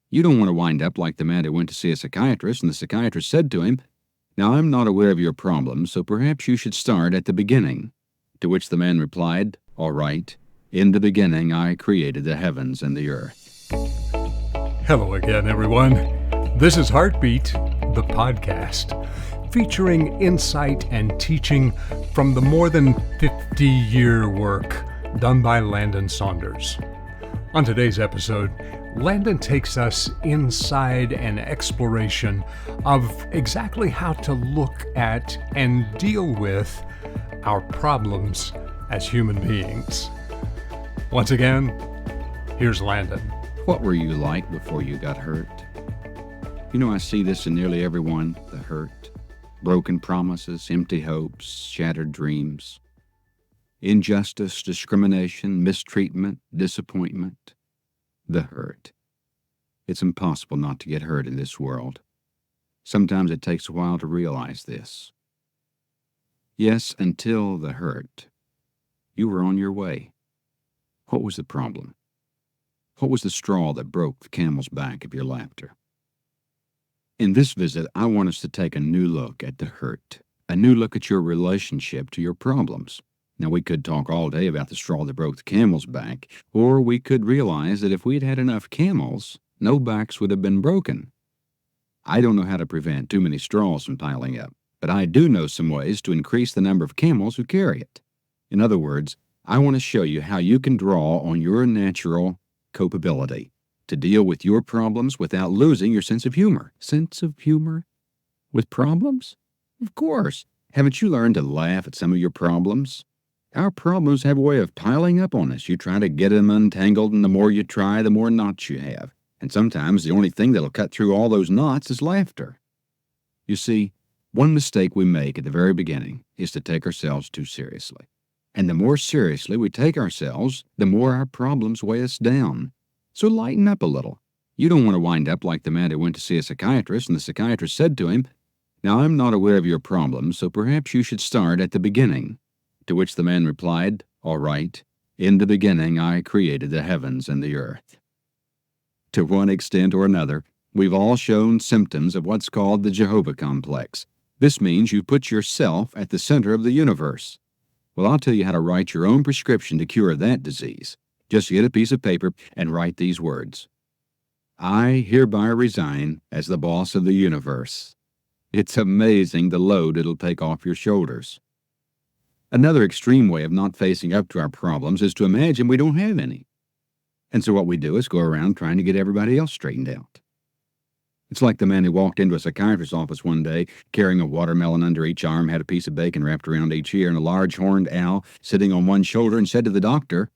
You don't want to wind up like the man who went to see a psychiatrist, and the psychiatrist said to him, "Now I'm not aware of your problems, so perhaps you should start at the beginning." To which the man replied, "All right, in the beginning I created the heavens and the earth." Hello again, everyone. This is Heartbeat, the podcast, featuring insight and teaching from the more than 50-year work done by Landon Saunders. On today's episode, Landon takes us inside an exploration of exactly how to look at and deal with our problems as human beings. Once again, here's Landon. What were you like before you got hurt? You know, I see this in nearly everyone, the hurt. Broken promises, empty hopes, shattered dreams. Injustice, discrimination, mistreatment, disappointment. The hurt. It's impossible not to get hurt in this world. Sometimes it takes a while to realize this. Yes, until the hurt. You were on your way. What was the problem? What was the straw that broke the camel's back of your laughter? In this visit, I want us to take a new look at the hurt, a new look at your relationship to your problems. Now, we could talk all day about the straw that broke the camel's back, or we could realize that if we'd had enough camels, no backs would have been broken. I don't know how to prevent too many straws from piling up, but I do know some ways to increase the number of camels who carry it. In other words, I want to show you how you can draw on your natural capability to deal with your problems without losing your sense of humor. Sense of humor? With problems? Of course. Haven't you learned to laugh at some of your problems? Our problems have a way of piling up on us. You try to get them untangled, and the more you try, the more knots you have. And sometimes the only thing that'll cut through all those knots is laughter. You see, one mistake we make at the very beginning is to take ourselves too seriously. And the more seriously we take ourselves, the more our problems weigh us down. So lighten up a little. You don't want to wind up like the man who went to see a psychiatrist, and the psychiatrist said to him, "Now I'm not aware of your problems, so perhaps you should start at the beginning." To which the man replied, "All right, in the beginning I created the heavens and the earth." To one extent or another, we've all shown symptoms of what's called the Jehovah complex. This means you put yourself at the center of the universe. Well, I'll tell you how to write your own prescription to cure that disease. Just get a piece of paper and write these words. I hereby resign as the boss of the universe. It's amazing the load it'll take off your shoulders. Another extreme way of not facing up to our problems is to imagine we don't have any. And so what we do is go around trying to get everybody else straightened out. It's like the man who walked into a psychiatrist's office one day, carrying a watermelon under each arm, had a piece of bacon wrapped around each ear, and a large horned owl sitting on one shoulder, and said to the doctor,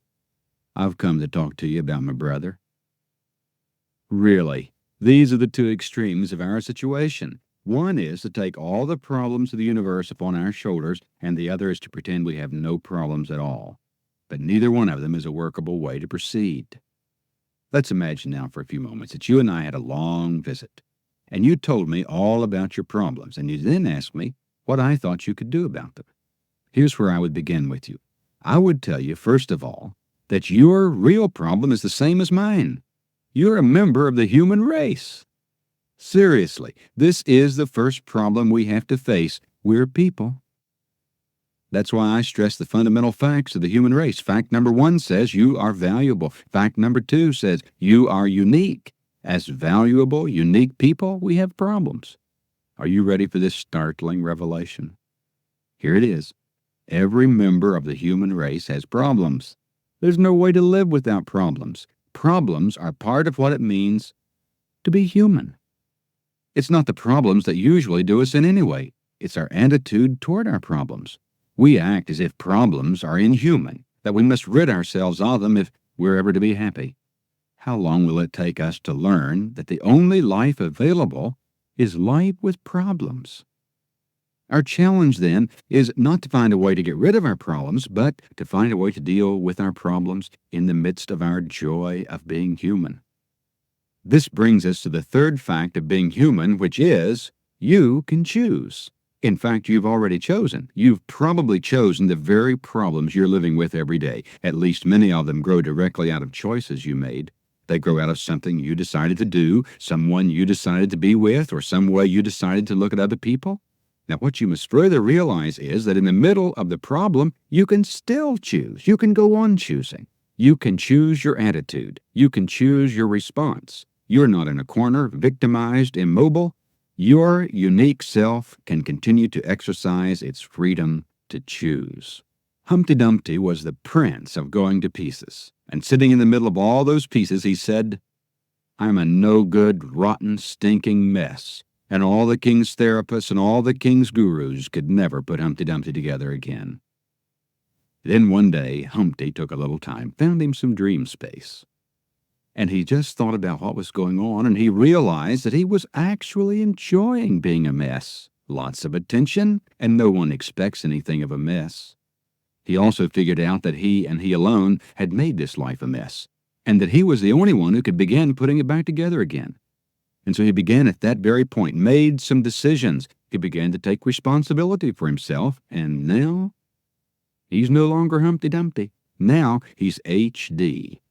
"I've come to talk to you about my brother." Really, these are the two extremes of our situation. One is to take all the problems of the universe upon our shoulders, and the other is to pretend we have no problems at all. But neither one of them is a workable way to proceed. Let's imagine now for a few moments that you and I had a long visit, and you told me all about your problems, and you then asked me what I thought you could do about them. Here's where I would begin with you. I would tell you, first of all, that your real problem is the same as mine. You're a member of the human race. Seriously, this is the first problem we have to face. We're people. That's why I stress the fundamental facts of the human race. Fact number 1 says you are valuable. Fact number 2 says you are unique. As valuable, unique people, we have problems. Are you ready for this startling revelation? Here it is. Every member of the human race has problems. There's no way to live without problems. Problems are part of what it means to be human. It's not the problems that usually do us in any way. It's our attitude toward our problems. We act as if problems are inhuman, that we must rid ourselves of them if we're ever to be happy. How long will it take us to learn that the only life available is life with problems? Our challenge, then, is not to find a way to get rid of our problems, but to find a way to deal with our problems in the midst of our joy of being human. This brings us to the third fact of being human, which is you can choose. In fact, you've already chosen. You've probably chosen the very problems you're living with every day. At least many of them grow directly out of choices you made. They grow out of something you decided to do, someone you decided to be with, or some way you decided to look at other people. Now, what you must further realize is that in the middle of the problem, you can still choose. You can go on choosing. You can choose your attitude. You can choose your response. You're not in a corner, victimized, immobile. Your unique self can continue to exercise its freedom to choose. Humpty Dumpty was the prince of going to pieces, and sitting in the middle of all those pieces, he said, "I'm a no-good, rotten, stinking mess, and all the king's therapists and all the king's gurus could never put Humpty Dumpty together again." Then one day, Humpty took a little time, found him some dream space, and he just thought about what was going on, and he realized that he was actually enjoying being a mess. Lots of attention, and no one expects anything of a mess. He also figured out that he and he alone had made this life a mess, and that he was the only one who could begin putting it back together again. And so he began at that very point, made some decisions. He began to take responsibility for himself, and now he's no longer Humpty Dumpty. Now he's HD.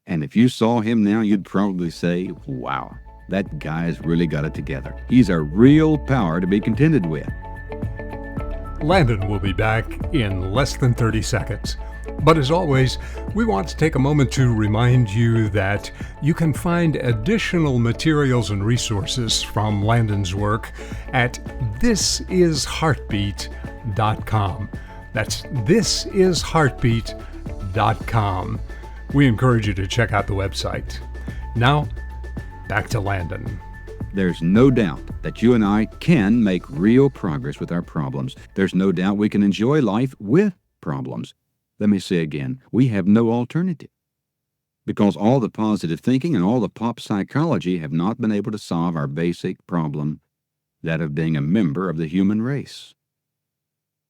And if you saw him now, you'd probably say, wow, that guy's really got it together. He's a real power to be contended with. Landon will be back in less than 30 seconds. But as always, we want to take a moment to remind you that you can find additional materials and resources from Landon's work at thisisheartbeat.com. That's thisisheartbeat.com. We encourage you to check out the website. Now, back to Landon. There's no doubt that you and I can make real progress with our problems. There's no doubt we can enjoy life with problems. Let me say again, we have no alternative. Because all the positive thinking and all the pop psychology have not been able to solve our basic problem, that of being a member of the human race.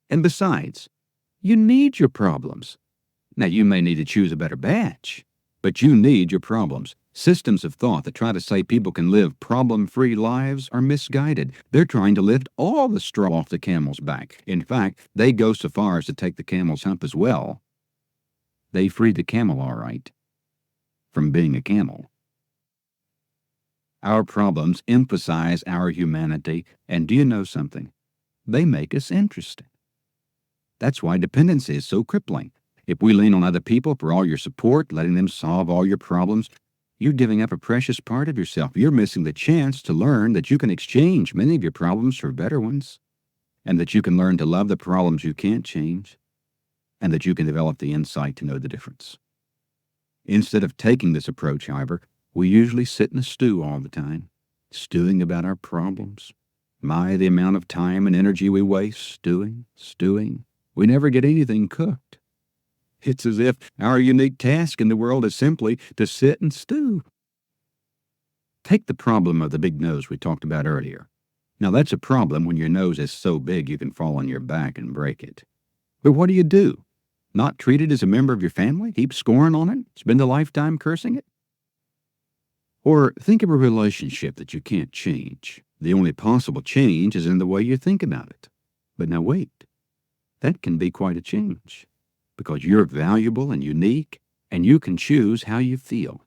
And besides, you need your problems. Now, you may need to choose a better batch, but you need your problems. Systems of thought that try to say people can live problem-free lives are misguided. They're trying to lift all the straw off the camel's back. In fact, they go so far as to take the camel's hump as well. They freed the camel, all right, from being a camel. Our problems emphasize our humanity, and do you know something? They make us interesting. That's why dependency is so crippling. If we lean on other people for all your support, letting them solve all your problems, you're giving up a precious part of yourself. You're missing the chance to learn that you can exchange many of your problems for better ones, and that you can learn to love the problems you can't change, and that you can develop the insight to know the difference. Instead of taking this approach, however, we usually sit in a stew all the time, stewing about our problems. My, the amount of time and energy we waste stewing. We never get anything cooked. It's as if our unique task in the world is simply to sit and stew. Take the problem of the big nose we talked about earlier. Now, that's a problem when your nose is so big you can fall on your back and break it. But what do? Not treat it as a member of your family? Keep scoring on it? Spend a lifetime cursing it? Or think of a relationship that you can't change. The only possible change is in the way you think about it. But now wait, that can be quite a change. Because you're valuable and unique, and you can choose how you feel.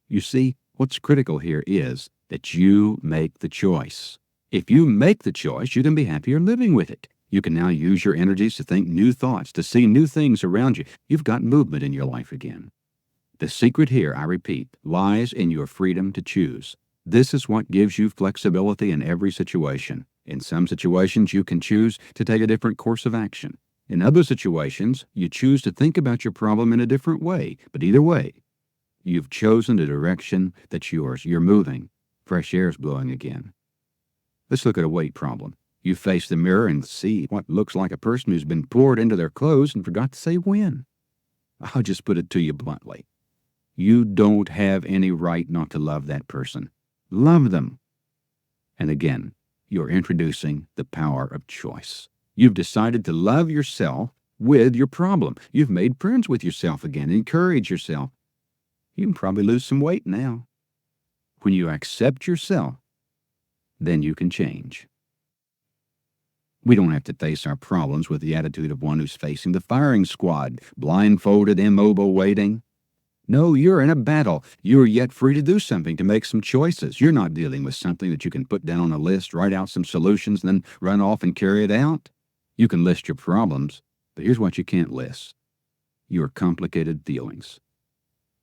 You see, what's critical here is that you make the choice. If you make the choice, you can be happier living with it. You can now use your energies to think new thoughts, to see new things around you. You've got movement in your life again. The secret here, I repeat, lies in your freedom to choose. This is what gives you flexibility in every situation. In some situations, you can choose to take a different course of action. In other situations, you choose to think about your problem in a different way, but either way, you've chosen the direction that's yours. You're moving. Fresh air's blowing again. Let's look at a weight problem. You face the mirror and see what looks like a person who's been poured into their clothes and forgot to say when. I'll just put it to you bluntly. You don't have any right not to love that person. Love them. And again, you're introducing the power of choice. You've decided to love yourself with your problem. You've made friends with yourself again. Encourage yourself. You can probably lose some weight now. When you accept yourself, then you can change. We don't have to face our problems with the attitude of one who's facing the firing squad, blindfolded, immobile, waiting. No, you're in a battle. You're yet free to do something, to make some choices. You're not dealing with something that you can put down on a list, write out some solutions, and then run off and carry it out. You can list your problems, but here's what you can't list: your complicated feelings.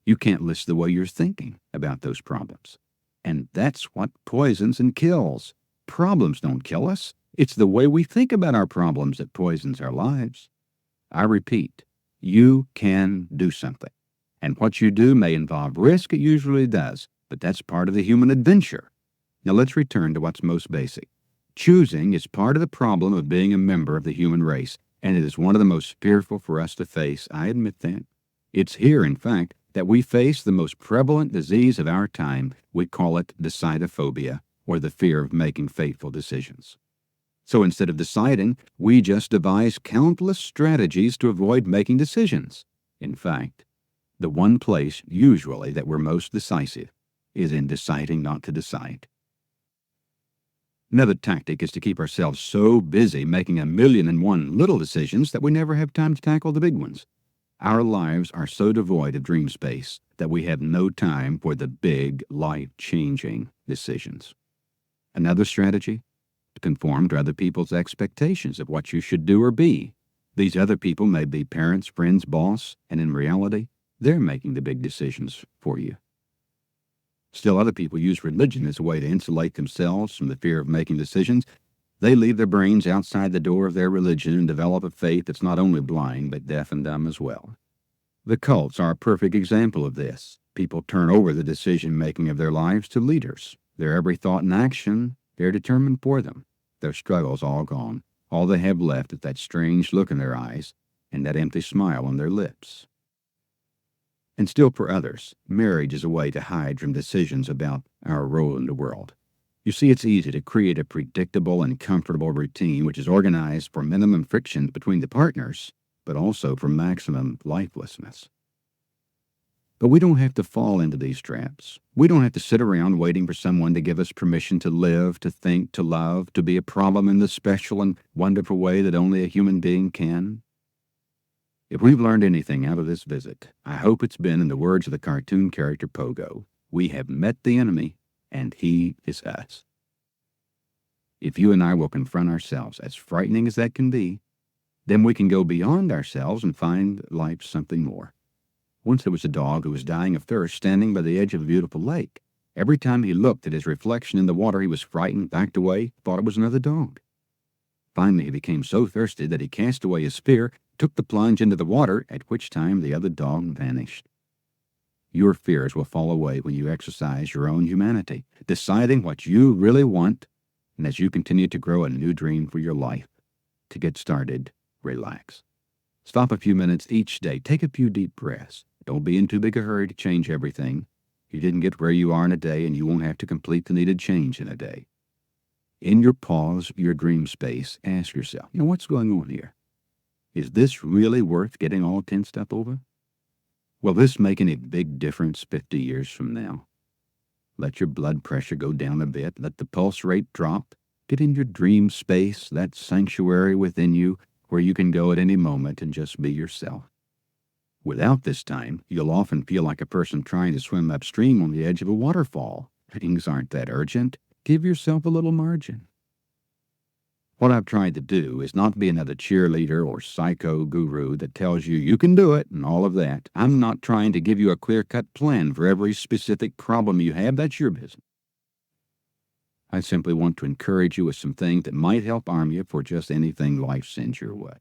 You can't list the way you're thinking about those problems. And that's what poisons and kills. Problems don't kill us. It's the way we think about our problems that poisons our lives. I repeat, you can do something. And what you do may involve risk. It usually does, but that's part of the human adventure. Now let's return to what's most basic. Choosing is part of the problem of being a member of the human race, and it is one of the most fearful for us to face. I admit that. It's here, in fact, that we face the most prevalent disease of our time. We call it decidophobia, or the fear of making fateful decisions. So instead of deciding, we just devise countless strategies to avoid making decisions. In fact, the one place, usually, that we're most decisive is in deciding not to decide. Another tactic is to keep ourselves so busy making 1,000,001 little decisions that we never have time to tackle the big ones. Our lives are so devoid of dream space that we have no time for the big, life-changing decisions. Another strategy: to conform to other people's expectations of what you should do or be. These other people may be parents, friends, boss, and in reality, they're making the big decisions for you. Still, other people use religion as a way to insulate themselves from the fear of making decisions. They leave their brains outside the door of their religion and develop a faith that's not only blind, but deaf and dumb as well. The cults are a perfect example of this. People turn over the decision-making of their lives to leaders. Their every thought and action, they're determined for them. Their struggles all gone. All they have left is that strange look in their eyes and that empty smile on their lips. And still, for others, marriage is a way to hide from decisions about our role in the world. You see, it's easy to create a predictable and comfortable routine which is organized for minimum friction between the partners, but also for maximum lifelessness. But we don't have to fall into these traps. We don't have to sit around waiting for someone to give us permission to live, to think, to love, to be a problem in the special and wonderful way that only a human being can. If we've learned anything out of this visit, I hope it's been in the words of the cartoon character Pogo: we have met the enemy, and he is us. If you and I will confront ourselves, as frightening as that can be, then we can go beyond ourselves and find life something more. Once there was a dog who was dying of thirst standing by the edge of a beautiful lake. Every time he looked at his reflection in the water, he was frightened, backed away, thought it was another dog. Finally, he became so thirsty that he cast away his fear, took the plunge into the water, at which time the other dog vanished. Your fears will fall away when you exercise your own humanity, deciding what you really want, and as you continue to grow a new dream for your life. To get started, relax. Stop a few minutes each day. Take a few deep breaths. Don't be in too big a hurry to change everything. You didn't get where you are in a day, and you won't have to complete the needed change in a day. In your pause, your dream space, ask yourself, what's going on here? Is this really worth getting all tensed up over? Will this make any big difference 50 years from now? Let your blood pressure go down a bit. Let the pulse rate drop. Get in your dream space, that sanctuary within you where you can go at any moment and just be yourself. Without this time, you'll often feel like a person trying to swim upstream on the edge of a waterfall. Things aren't that urgent. Give yourself a little margin. What I've tried to do is not be another cheerleader or psycho guru that tells you you can do it and all of that. I'm not trying to give you a clear-cut plan for every specific problem you have. That's your business. I simply want to encourage you with some things that might help arm you for just anything life sends your way.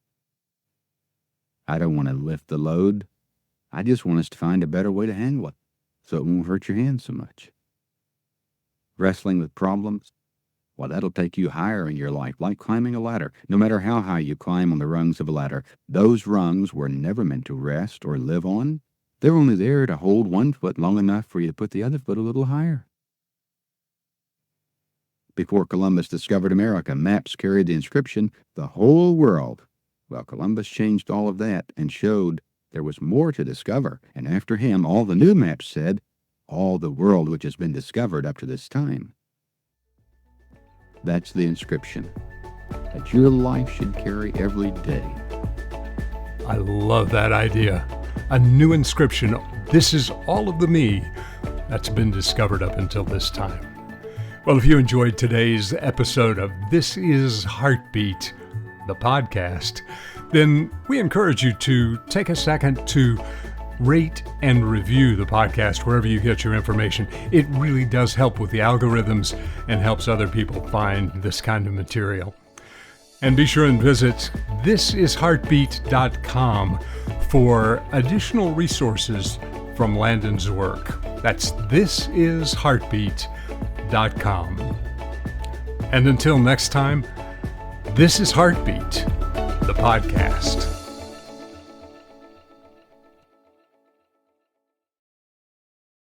I don't want to lift the load. I just want us to find a better way to handle it so it won't hurt your hands so much. Wrestling with problems? Well, that'll take you higher in your life, like climbing a ladder. No matter how high you climb on the rungs of a ladder, those rungs were never meant to rest or live on. They're only there to hold one foot long enough for you to put the other foot a little higher. Before Columbus discovered America, maps carried the inscription, "The whole world." Well, Columbus changed all of that and showed there was more to discover. And after him, all the new maps said, all the world which has been discovered up to this time. That's the inscription that your life should carry every day. I love that idea. a new inscription. This is all of the me that's been discovered up until this time. Well, if you enjoyed today's episode of This is Heartbeat, the podcast, then we encourage you to take a second to rate and review the podcast wherever you get your information. It really does help with the algorithms and helps other people find this kind of material. And be sure and visit thisisheartbeat.com for additional resources from Landon's work. That's thisisheartbeat.com. And until next time, this is Heartbeat, the podcast.